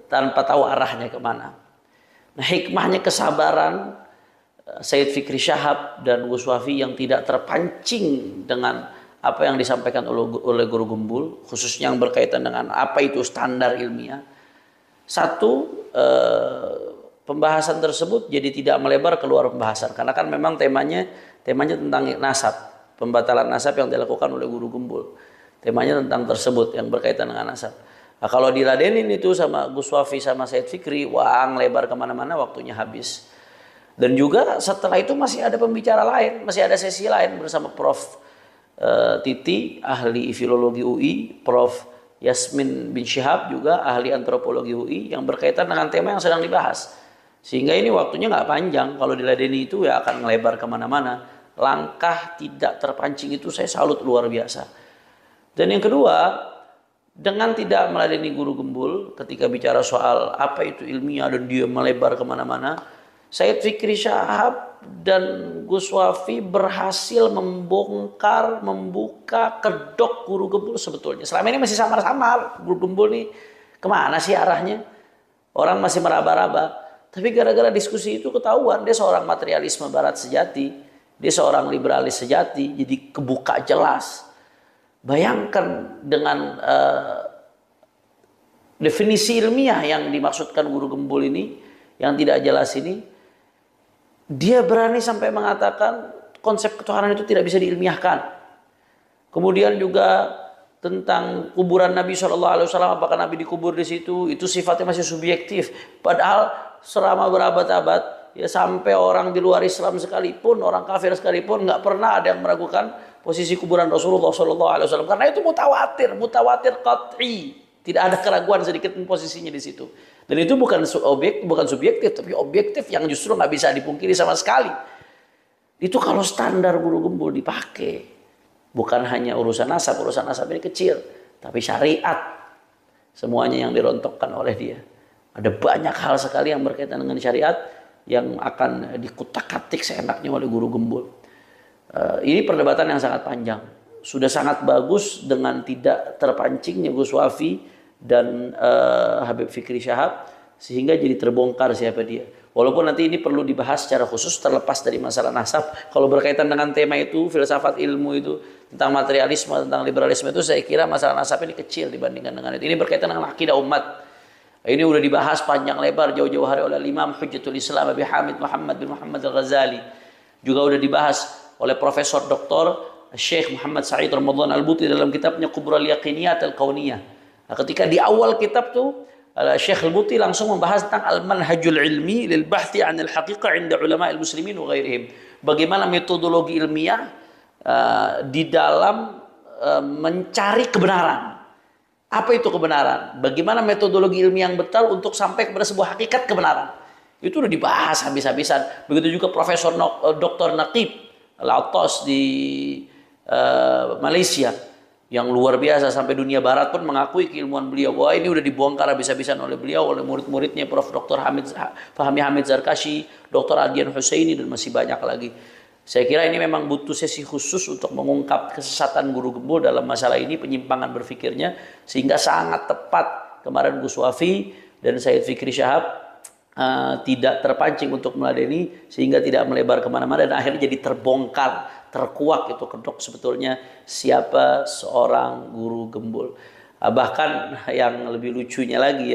tanpa tahu arahnya kemana. Nah, hikmahnya kesabaran Sayyid Fikri Syahab dan Gus Wafi yang tidak terpancing dengan apa yang disampaikan oleh Guru Gembul, khususnya yang berkaitan dengan apa itu standar ilmiah. Satu, pembahasan tersebut jadi tidak melebar keluar pembahasan, karena kan memang temanya tentang nasab, pembatalan nasab yang dilakukan oleh Guru Gembul. Temanya tentang tersebut yang berkaitan dengan nasab. Nah, kalau diladenin itu sama Gus Wafi sama Sayyid Fikri, wah lebar kemana-mana, waktunya habis. Dan juga setelah itu masih ada pembicara lain, masih ada sesi lain bersama Prof. Titi, ahli filologi UI, Prof. Yasmin bin Syihab juga ahli antropologi UI, yang berkaitan dengan tema yang sedang dibahas. Sehingga ini waktunya nggak panjang, kalau diladeni itu ya akan ngelebar kemana-mana. Langkah tidak terpancing itu saya salut luar biasa. Dan yang kedua, dengan tidak meladeni Guru Gembul ketika bicara soal apa itu ilmiah dan dia melebar kemana-mana, Sayyid Fikri Syahab dan Gus Wafi berhasil membuka kedok Guru Gembul sebetulnya. Selama ini masih samar-samar, Guru Gembul nih kemana sih arahnya? Orang masih meraba-raba. Tapi gara-gara diskusi itu ketahuan dia seorang materialisme barat sejati, dia seorang liberalis sejati, jadi kebuka jelas. Bayangkan dengan definisi ilmiah yang dimaksudkan Guru Gembul ini, yang tidak jelas ini, dia berani sampai mengatakan konsep ketuhanan itu tidak bisa diilmiahkan. Kemudian juga tentang kuburan Nabi SAW, apakah Nabi dikubur di situ, itu sifatnya masih subjektif. Padahal selama berabad-abad, ya sampai orang di luar Islam sekalipun, orang kafir sekalipun, nggak pernah ada yang meragukan posisi kuburan Rasulullah SAW. Karena itu mutawatir qat'i. Tidak ada keraguan sedikit pun posisinya di situ. Dan itu bukan subjektif, tapi objektif yang justru nggak bisa dipungkiri sama sekali. Itu kalau standar Guru Gembul dipakai, bukan hanya urusan nasab ini kecil, tapi syariat semuanya yang dirontokkan oleh dia. Ada banyak hal sekali yang berkaitan dengan syariat yang akan dikutak-katik seenaknya oleh Guru Gembul. Ini perdebatan yang sangat panjang. Sudah sangat bagus dengan tidak terpancingnya Gus Wafi dan Habib Fikri Syahab, sehingga jadi terbongkar siapa dia. Walaupun nanti ini perlu dibahas secara khusus terlepas dari masalah nasab. Kalau berkaitan dengan tema itu, filsafat ilmu itu, tentang materialisme, tentang liberalisme itu, saya kira masalah nasab ini kecil dibandingkan dengan itu. Ini berkaitan dengan akidah umat. Ini udah dibahas panjang lebar jauh-jauh hari oleh Imam Hujjatul Islam Abi Hamid Muhammad bin Muhammad Al-Ghazali. Juga udah dibahas oleh Profesor Dr. Syekh Muhammad Sa'id Ramadan Al-Buti dalam kitabnya Kubrul Yaqiniyat Al-Kauniyah. Nah, ketika di awal kitab tuh Syekh Al-Buti langsung membahas tentang al-manhajul ilmi lil bahthi 'anil haqiqah 'inda ulama al-muslimin wa ghairihim. Bagaimana metodologi ilmiah di dalam mencari kebenaran. Apa itu kebenaran? Bagaimana metodologi ilmiah yang betul untuk sampai kepada sebuah hakikat kebenaran. Itu udah dibahas habis-habisan. Begitu juga Profesor Dr. Naqib Al-Attas di Malaysia, yang luar biasa, sampai dunia barat pun mengakui keilmuan beliau. Wah, ini udah dibongkar habis-habisan oleh beliau, oleh murid-muridnya Prof. Dr. Fahmi Hamid Zarkashi, Dr. Adian Husaini, dan masih banyak lagi. Saya kira ini memang butuh sesi khusus untuk mengungkap kesesatan Guru Gembul dalam masalah ini, penyimpangan berfikirnya, sehingga sangat tepat kemarin Gus Wafi dan Sayyid Fikri Syahab tidak terpancing untuk meladeni, sehingga tidak melebar kemana-mana, dan akhirnya jadi terbongkar, terkuak itu kedok sebetulnya siapa seorang Guru Gembul. Bahkan yang lebih lucunya lagi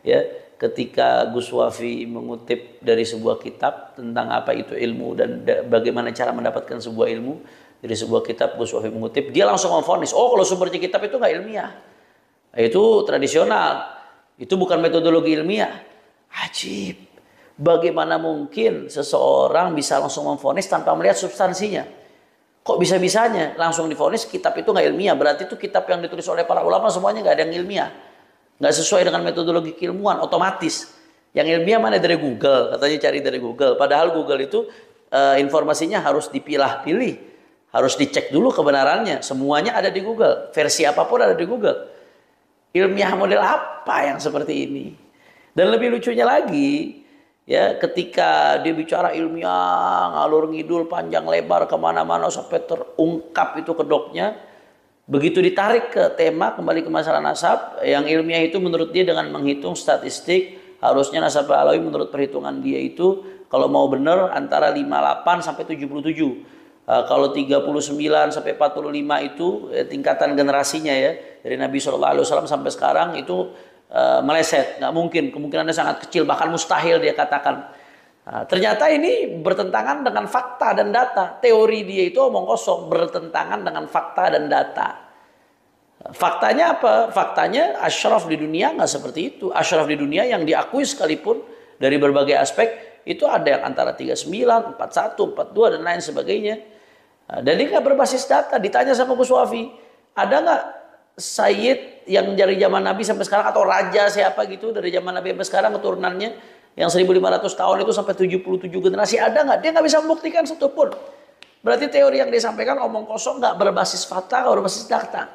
ya, ketika Gus Wafi mengutip dari sebuah kitab tentang apa itu ilmu dan bagaimana cara mendapatkan sebuah ilmu dari sebuah kitab, Gus Wafi mengutip, dia langsung memvonis, oh kalau sumbernya kitab itu nggak ilmiah, itu tradisional, itu bukan metodologi ilmiah. Ajib. Bagaimana mungkin seseorang bisa langsung memvonis tanpa melihat substansinya? Kok bisa-bisanya langsung divonis kitab itu nggak ilmiah? Berarti itu kitab yang ditulis oleh para ulama semuanya nggak ada yang ilmiah, nggak sesuai dengan metodologi keilmuan, otomatis. Yang ilmiah mana dari Google, katanya cari dari Google. Padahal Google itu informasinya harus dipilah-pilih, harus dicek dulu kebenarannya. Semuanya ada di Google, versi apapun ada di Google. Ilmiah model apa yang seperti ini? Dan lebih lucunya lagi, ya, ketika dia bicara ilmiah, ngalur ngidul panjang lebar kemana-mana sampai terungkap itu kedoknya, Begitu ditarik ke tema, kembali ke masalah nasab, yang ilmiah itu menurut dia dengan menghitung statistik, harusnya nasab Ba'alawi menurut perhitungan dia itu kalau mau benar antara 58 sampai 77. Kalau 39 sampai 45 itu tingkatan generasinya ya, dari Nabi SAW sampai sekarang itu meleset, nggak mungkin, kemungkinannya sangat kecil, bahkan mustahil dia katakan. Ternyata ini bertentangan dengan fakta dan data. Teori dia itu omong kosong, bertentangan dengan fakta dan data. Faktanya apa? Faktanya asyraf di dunia nggak seperti itu. Asyraf di dunia yang diakui sekalipun dari berbagai aspek itu ada yang antara 39, 41, 42 dan lain sebagainya. Dan ini nggak berbasis data. Ditanya sama Gus Wafi, ada nggak Sayyid yang dari zaman Nabi sampai sekarang atau raja siapa gitu dari zaman Nabi sampai sekarang keturunannya yang 1500 tahun itu sampai 77 generasi, ada nggak? Dia nggak bisa membuktikan satu pun. Berarti teori yang disampaikan omong kosong, nggak berbasis fakta, nggak berbasis data.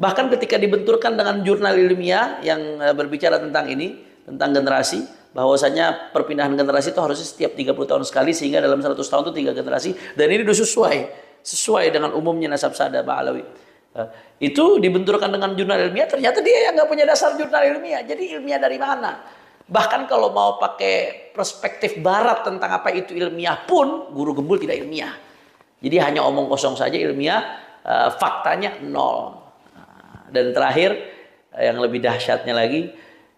Bahkan ketika dibenturkan dengan jurnal ilmiah yang berbicara tentang ini, tentang generasi, bahwasanya perpindahan generasi itu harusnya setiap 30 tahun sekali, sehingga dalam 100 tahun itu 3 generasi, dan ini sudah sesuai dengan umumnya nasab Sa'da Ba'alawi. Itu dibenturkan dengan jurnal ilmiah, ternyata dia yang nggak punya dasar jurnal ilmiah. Jadi ilmiah dari mana? Bahkan kalau mau pakai perspektif barat tentang apa itu ilmiah pun, Guru Gembul tidak ilmiah. Jadi hanya omong kosong saja ilmiah, faktanya nol. Dan terakhir, yang lebih dahsyatnya lagi,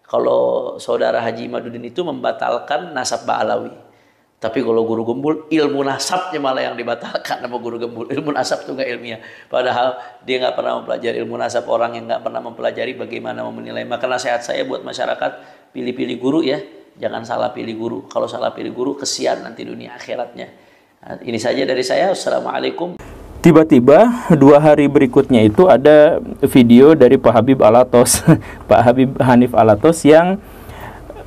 kalau saudara Haji Imaduddin itu membatalkan nasab Ba'alawi. Tapi kalau Guru Gembul, ilmu nasabnya malah yang dibatalkan sama Guru Gembul. Ilmu nasab itu nggak ilmiah. Padahal dia nggak pernah mempelajari ilmu nasab. Orang yang nggak pernah mempelajari bagaimana menilai. Maka nasihat saya buat masyarakat, pilih-pilih guru ya, jangan salah pilih guru. Kalau salah pilih guru, kesian nanti dunia akhiratnya. Nah, ini saja dari saya. Assalamualaikum. Tiba-tiba 2 hari berikutnya itu ada video dari Pak Habib Alatos, Pak Habib Hanif Alatos yang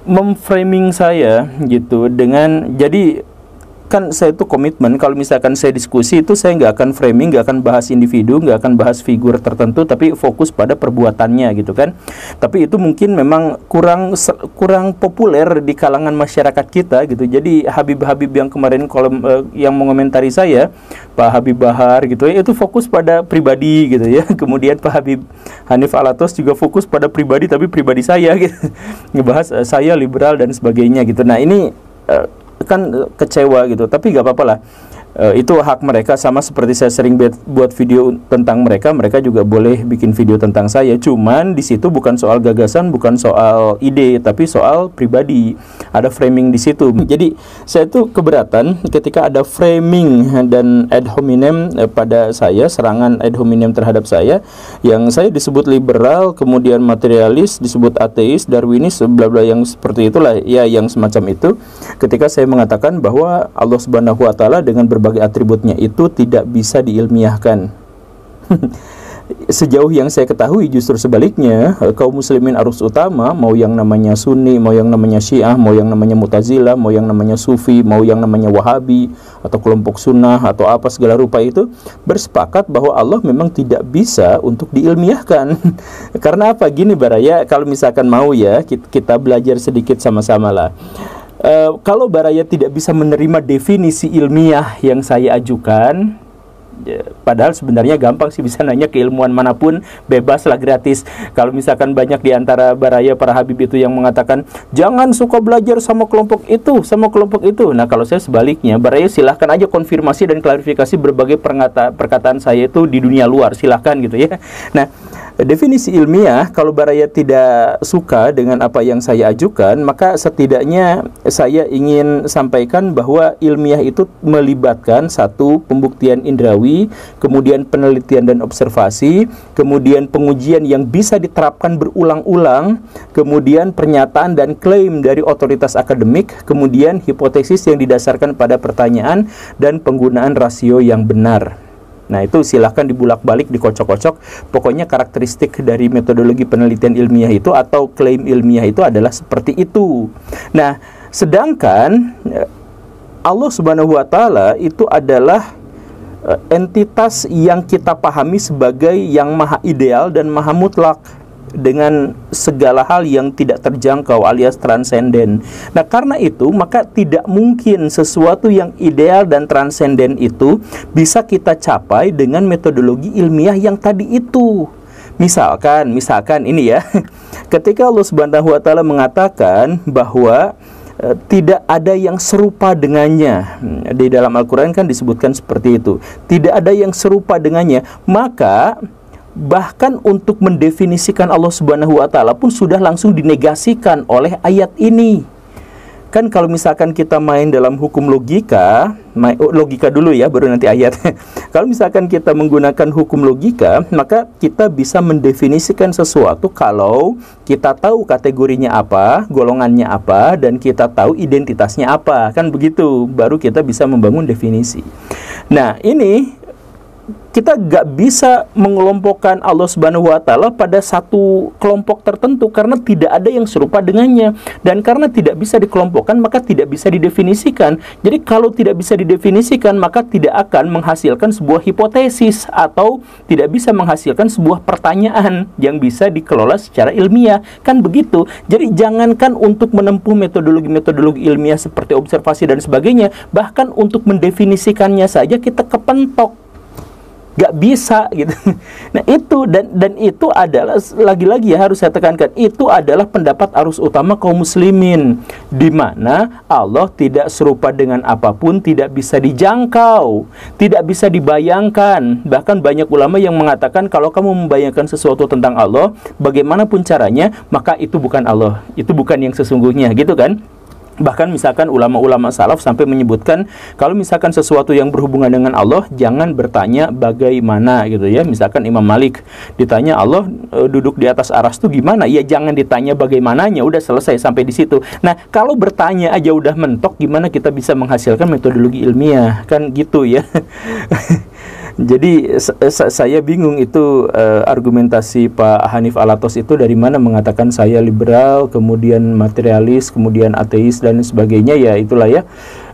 memframing saya gitu dengan, jadi kan saya itu komitmen kalau misalkan saya diskusi itu saya nggak akan framing, nggak akan bahas individu, nggak akan bahas figur tertentu, tapi fokus pada perbuatannya gitu kan. Tapi itu mungkin memang kurang populer di kalangan masyarakat kita gitu. Jadi Habib-Habib yang kemarin yang mengomentari saya, Pak Habib Bahar gitu ya, itu fokus pada pribadi gitu ya. Kemudian Pak Habib Hanif Alatos juga fokus pada pribadi, tapi pribadi saya gitu. Ngebahas saya liberal dan sebagainya gitu. Nah ini kan kecewa gitu, tapi gak apa-apa lah, itu hak mereka. Sama seperti saya sering buat video tentang mereka, mereka juga boleh bikin video tentang saya. Cuman di situ bukan soal gagasan, bukan soal ide, tapi soal pribadi. Ada framing di situ. Jadi saya tuh keberatan ketika ada framing dan ad hominem pada saya, serangan ad hominem terhadap saya, yang saya disebut liberal, kemudian materialis, disebut ateis, darwinis, bla bla yang seperti itulah ya, yang semacam itu. Ketika saya mengatakan bahwa Allah Subhanahu wa taala dengan berbagai atributnya itu tidak bisa diilmiahkan. Sejauh yang saya ketahui justru sebaliknya, kaum muslimin arus utama, mau yang namanya Sunni, mau yang namanya Syiah, mau yang namanya Mu'tazilah, mau yang namanya Sufi, mau yang namanya Wahabi atau kelompok Sunnah atau apa segala rupa itu, bersepakat bahwa Allah memang tidak bisa untuk diilmiahkan. Karena apa? Gini Baraya, kalau misalkan mau ya kita belajar sedikit sama-sama lah. Kalau Baraya tidak bisa menerima definisi ilmiah yang saya ajukan, padahal sebenarnya gampang sih, bisa nanya keilmuan manapun, bebas lah, gratis. Kalau misalkan banyak di antara Baraya, para Habib itu yang mengatakan jangan suka belajar sama kelompok itu, sama kelompok itu. Nah kalau saya sebaliknya, Baraya silahkan aja konfirmasi dan klarifikasi berbagai perkataan saya itu di dunia luar, silahkan gitu ya. Nah definisi ilmiah, kalau Baraya tidak suka dengan apa yang saya ajukan, maka setidaknya saya ingin sampaikan bahwa ilmiah itu melibatkan satu, pembuktian indrawi, kemudian penelitian dan observasi, kemudian pengujian yang bisa diterapkan berulang-ulang, kemudian pernyataan dan klaim dari otoritas akademik, kemudian hipotesis yang didasarkan pada pertanyaan, dan penggunaan rasio yang benar. Nah itu silahkan dibulak-balik, dikocok-kocok. Pokoknya karakteristik dari metodologi penelitian ilmiah itu atau klaim ilmiah itu adalah seperti itu. Nah sedangkan Allah Subhanahu wa taala itu adalah entitas yang kita pahami sebagai yang maha ideal dan maha mutlak. dengan segala hal yang tidak terjangkau alias transenden. Nah, karena itu maka tidak mungkin sesuatu yang ideal dan transenden itu bisa kita capai dengan metodologi ilmiah yang tadi itu. Misalkan ini ya, ketika Allah Subhanahu wa taala mengatakan bahwa tidak ada yang serupa dengannya. Di dalam Al-Quran kan disebutkan seperti itu. Tidak ada yang serupa dengannya. Maka bahkan untuk mendefinisikan Allah Subhanahu wa taala pun sudah langsung dinegasikan oleh ayat ini. Kan kalau misalkan kita main dalam hukum logika, logika dulu ya, baru nanti ayat. Kalau misalkan kita menggunakan hukum logika, maka kita bisa mendefinisikan sesuatu kalau kita tahu kategorinya apa, golongannya apa, dan kita tahu identitasnya apa. Kan begitu, baru kita bisa membangun definisi. Nah, ini kita gak bisa mengelompokkan Allah Subhanahu wa taala pada satu kelompok tertentu karena tidak ada yang serupa dengannya, dan karena tidak bisa dikelompokkan maka tidak bisa didefinisikan. Jadi kalau tidak bisa didefinisikan maka tidak akan menghasilkan sebuah hipotesis atau tidak bisa menghasilkan sebuah pertanyaan yang bisa dikelola secara ilmiah. Kan begitu. Jadi jangankan untuk menempuh metodologi ilmiah seperti observasi dan sebagainya, bahkan untuk mendefinisikannya saja kita kepentok, gak bisa gitu. Nah itu dan itu adalah, lagi-lagi ya harus saya tekankan, itu adalah pendapat arus utama kaum muslimin, di mana Allah tidak serupa dengan apapun, tidak bisa dijangkau, tidak bisa dibayangkan. Bahkan banyak ulama yang mengatakan kalau kamu membayangkan sesuatu tentang Allah, bagaimanapun caranya, maka itu bukan Allah, itu bukan yang sesungguhnya, gitu kan. Bahkan misalkan ulama-ulama salaf sampai menyebutkan kalau misalkan sesuatu yang berhubungan dengan Allah, jangan bertanya bagaimana gitu ya. Misalkan Imam Malik ditanya Allah duduk di atas aras itu gimana? Ya jangan ditanya bagaimananya, udah selesai sampai di situ. Nah, kalau bertanya aja udah mentok, gimana kita bisa menghasilkan metodologi ilmiah? Kan gitu ya. Jadi saya bingung itu argumentasi Pak Hanif Alatos itu dari mana mengatakan saya liberal, kemudian materialis, kemudian ateis dan sebagainya. Ya itulah ya,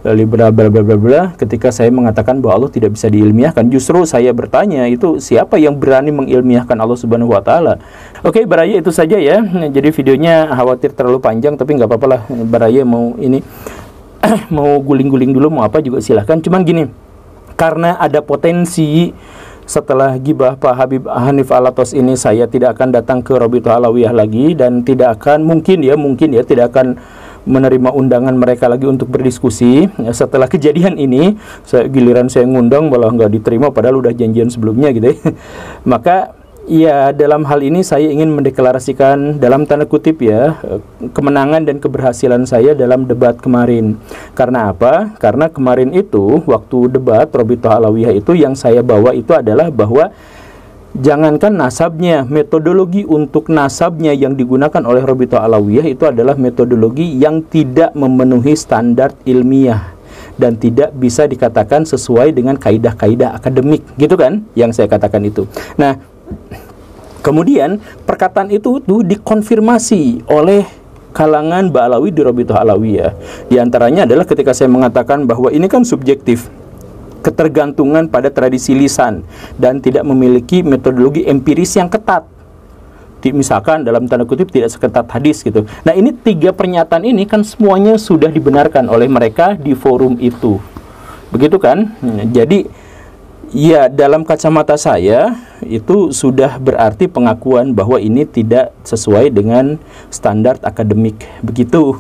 liberal bla bla bla bla. Ketika saya mengatakan bahwa Allah tidak bisa diilmiahkan, justru saya bertanya, itu siapa yang berani mengilmiahkan Allah Subhanahu wa taala? Oke, Baraya, itu saja ya. Jadi videonya khawatir terlalu panjang, tapi nggak apa-apa lah. Baraya mau ini mau guling-guling dulu, mau apa juga silahkan. Cuman gini, karena ada potensi setelah gibah Pak Habib Hanif Alatos ini saya tidak akan datang ke Rabithah Alawiyah lagi, dan tidak akan mungkin ya tidak akan menerima undangan mereka lagi untuk berdiskusi. Setelah kejadian ini, giliran saya ngundang malah nggak diterima padahal udah janjian sebelumnya gitu ya. Maka ya dalam hal ini saya ingin mendeklarasikan dalam tanda kutip ya kemenangan dan keberhasilan saya dalam debat kemarin. Karena apa? Karena kemarin itu waktu debat Rabithah Alawiyah itu yang saya bawa itu adalah bahwa jangankan nasabnya, metodologi untuk nasabnya yang digunakan oleh Rabithah Alawiyah itu adalah metodologi yang tidak memenuhi standar ilmiah dan tidak bisa dikatakan sesuai dengan kaidah-kaidah akademik, gitu kan yang saya katakan itu. Nah, kemudian perkataan itu tuh dikonfirmasi oleh kalangan Ba'alawi di Rabithah Alawiyah. Di antaranya adalah ketika saya mengatakan bahwa ini kan subjektif, ketergantungan pada tradisi lisan dan tidak memiliki metodologi empiris yang ketat. Misalkan dalam tanda kutip tidak seketat hadis gitu. Nah, ini 3 pernyataan ini kan semuanya sudah dibenarkan oleh mereka di forum itu. Begitu kan? Jadi ya dalam kacamata saya itu sudah berarti pengakuan bahwa ini tidak sesuai dengan standar akademik. Begitu.